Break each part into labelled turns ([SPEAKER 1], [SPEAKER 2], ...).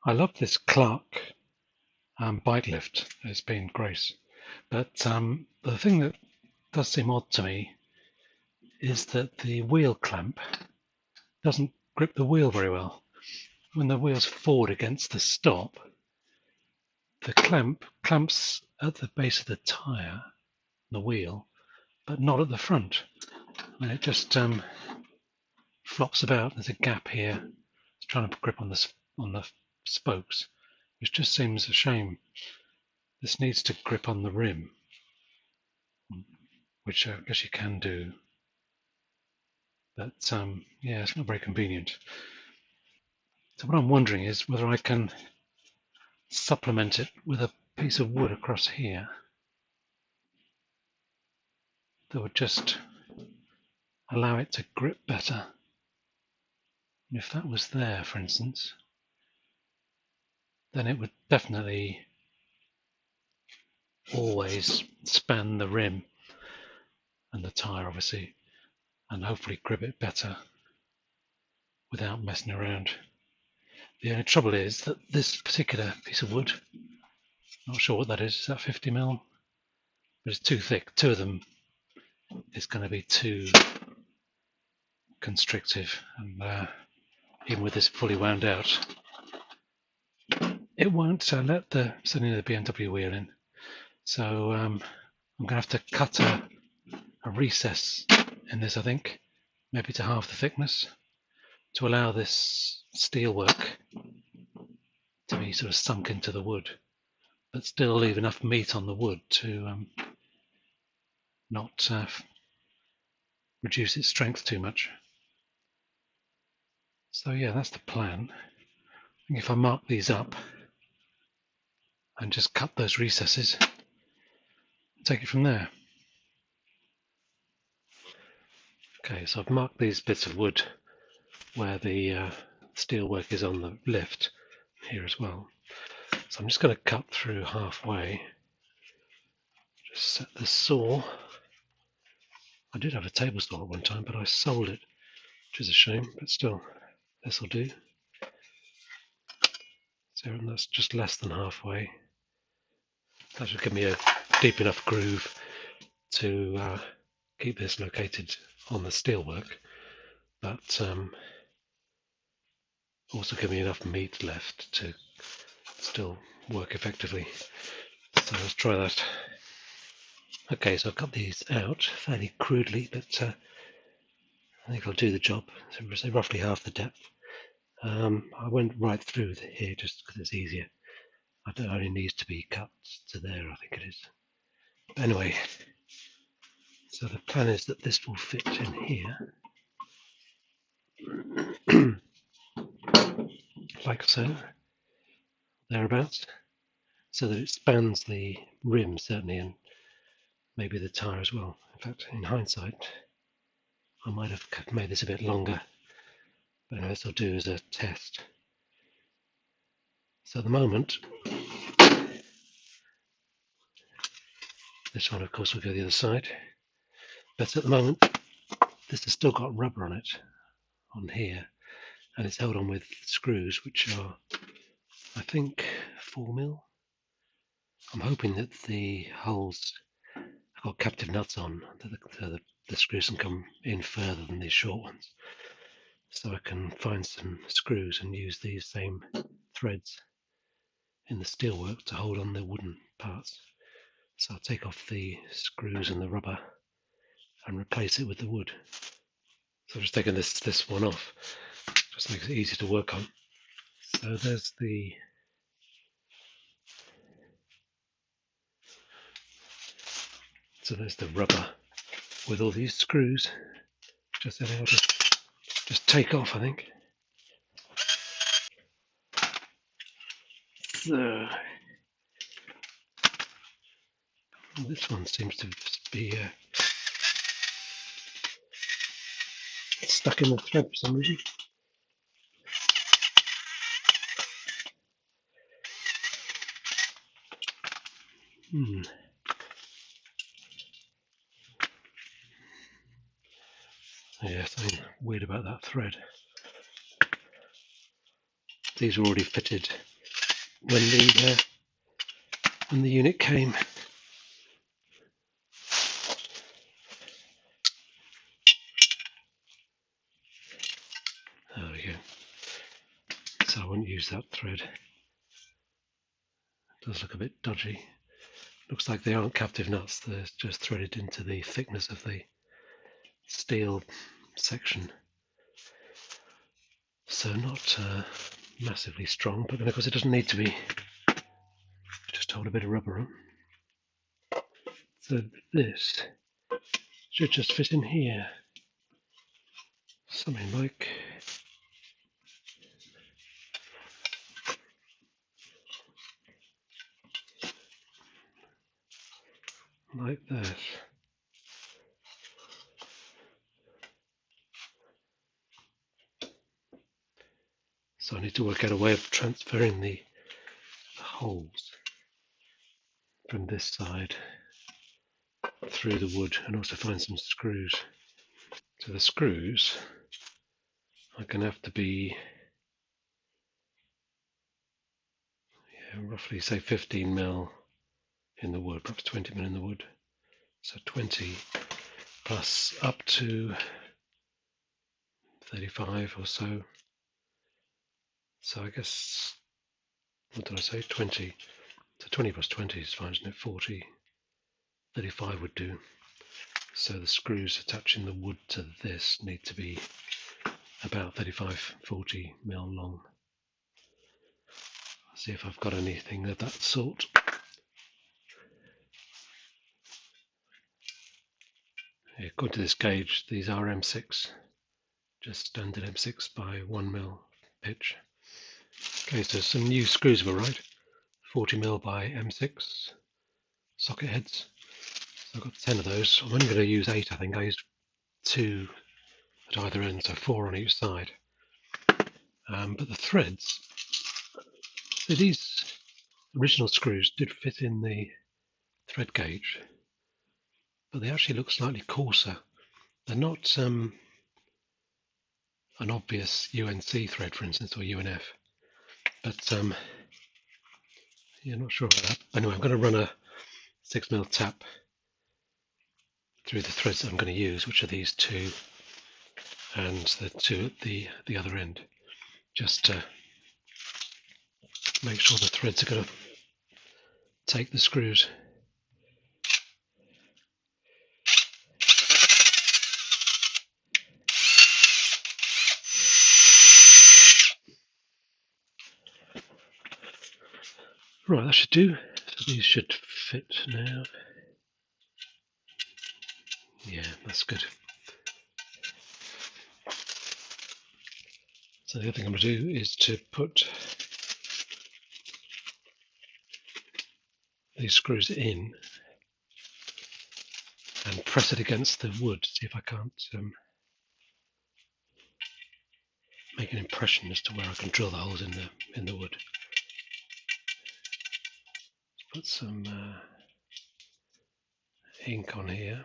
[SPEAKER 1] I love this Clarke bike lift. It's been great. But the thing that does seem odd to me is that the wheel clamp doesn't grip the wheel very well. When the wheel's forward against the stop, the clamp clamps at the base of the tyre, the wheel, but not at the front. And it just flops about. There's a gap here. It's trying to grip on the spokes, which just seems a shame. This needs to grip on the rim, which I guess you can do. But yeah, it's not very convenient. So what I'm wondering is whether I can supplement it with a piece of wood across here that would just allow it to grip better. And if that was there, for instance, then it would definitely always span the rim and the tyre, obviously, and hopefully grip it better without messing around. The only trouble is that this particular piece of wood, not sure what that is that 50mm? But it's too thick. Two of them is going to be too constrictive, and even with this fully wound out, it won't let certainly the BMW wheel in. So I'm going to have to cut a recess in this, I think, maybe to half the thickness, to allow this steelwork to be sort of sunk into the wood, but still leave enough meat on the wood to not reduce its strength too much. So yeah, that's the plan. If I mark these up and just cut those recesses, take it from there. Okay, so I've marked these bits of wood where the steel work is on the lift here as well. So I'm just going to cut through halfway. Just set the saw. I did have a table saw at one time, but I sold it, which is a shame, but still, this will do. So that's just less than halfway. That should give me a deep enough groove to keep this located on the steelwork, but also give me enough meat left to still work effectively. So let's try that. Okay, so I've cut these out fairly crudely, but I think I'll do the job. So roughly half the depth. I went right through here just because it's easier. It only needs to be cut to there, I think it is. But anyway, so the plan is that this will fit in here, like so, thereabouts, so that it spans the rim certainly, and maybe the tyre as well. In fact, in hindsight, I might have made this a bit longer, but this will do as a test. So at the moment, this one of course will go the other side, but at the moment this has still got rubber on it, on here, and it's held on with screws which are, I think, 4mm. I'm hoping that the holes have got captive nuts on, that the screws can come in further than these short ones. So I can find some screws and use these same threads in the steelwork to hold on the wooden parts. So I'll take off the screws and the rubber and replace it with the wood. So I've just taken this one off, just makes it easy to work on. So there's the rubber with all these screws. Just then I'll just take off, I think. So this one seems to be stuck in the thread for some reason. Yeah, something weird about that thread. These are already fitted when the unit came. There we go. So I won't use that thread. It does look a bit dodgy. Looks like they aren't captive nuts, they're just threaded into the thickness of the steel section. So not massively strong, but then of course it doesn't need to be. Just hold a bit of rubber on. So this should just fit in here. Something like that. So I need to work out a way of transferring the holes from this side through the wood, and also find some screws. So the screws are going to have to be roughly, say, 15mm in the wood, perhaps 20mm in the wood. So 20 plus up to 35 or so. So I guess, what did I say, 20. So 20 plus 20 is fine, isn't it? 40, 35 would do. So the screws attaching the wood to this need to be about 35-40mm long. I'll see if I've got anything of that sort. Yeah, according to this gauge, these are M6, just standard M6 by 1mm pitch. Okay, so some new screws were right, 40mm by M6 socket heads. So I've got 10 of those. I'm only going to use 8, I think. I used 2 at either end, so 4 on each side. But the threads, so these original screws did fit in the thread gauge, but they actually look slightly coarser. They're not an obvious UNC thread, for instance, or UNF, but yeah, not sure about that. Anyway, I'm going to run a 6mm tap through the threads that I'm going to use, which are these 2 and the 2 at the other end, just to make sure the threads are going to take the screws. Right, that should do. So these should fit now. Yeah, that's good. So the other thing I'm going to do is to put these screws in and press it against the wood, see if I can't make an impression as to where I can drill the holes in the wood. Put some ink on here.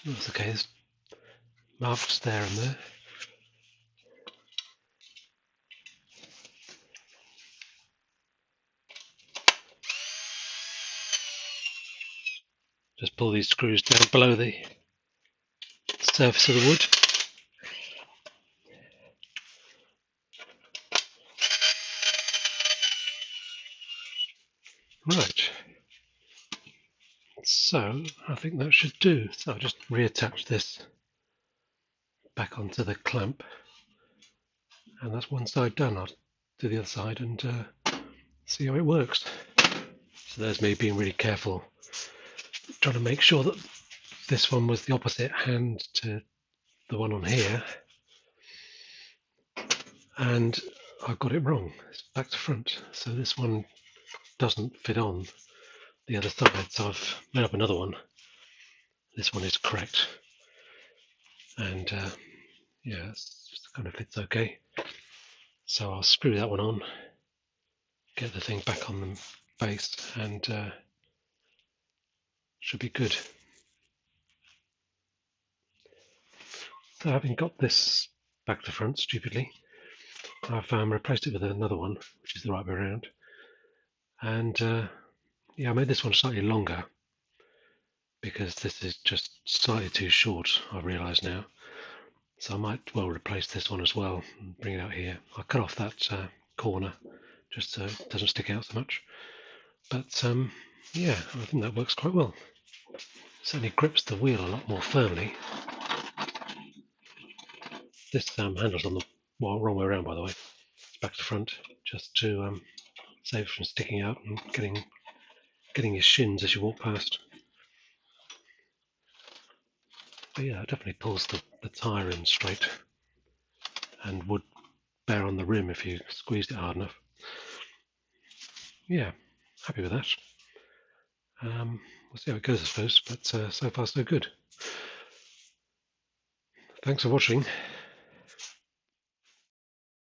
[SPEAKER 1] That's okay, there's marks there and there. Just pull these screws down below the surface of the wood. Right, so I think that should do. So I'll just reattach this back onto the clamp, and that's one side done. I'll do the other side and see how it works. So there's me being really careful, trying to make sure that this one was the opposite hand to the one on here, and I got it wrong. It's back to front, so this one doesn't fit on the other side, so I've made up another one. This one is correct, and yeah, it kind of fits okay. So I'll screw that one on, get the thing back on the base, and should be good. So having got this back to front stupidly, I've replaced it with another one, which is the right way around. And yeah, I made this one slightly longer because this is just slightly too short, I realise now. So I might well replace this one as well and bring it out here. I'll cut off that corner just so it doesn't stick out so much. But yeah, I think that works quite well. Certainly grips the wheel a lot more firmly. This handle's on the wrong way around, by the way. It's back to front, just to save it from sticking out and getting your shins as you walk past. But yeah, it definitely pulls the tyre in straight and would bear on the rim if you squeezed it hard enough. Yeah, happy with that. We'll see how it goes, I suppose, but so far so good. Thanks for watching.